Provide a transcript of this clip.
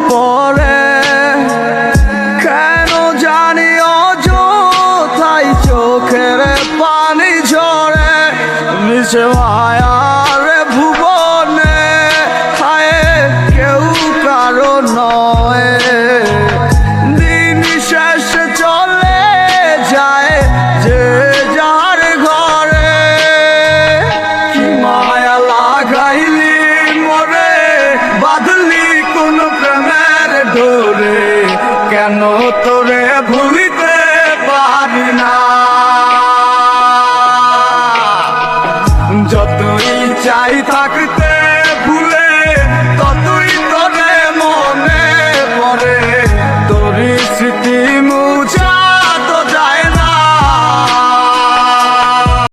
পড়ে কেন জানি অযথাই চোখের পানি ঝরে মিশে মায়ার ভুবনে হায় কেউ কারো নয় দিন শেষে চলে যায় যে যার ঘরে কি মায়া লাগাইলি মরে বাঁধলি কোন প্রেমের ডোরে কেন তোরে ভুলিতে পারি না যতই চাই থাকতে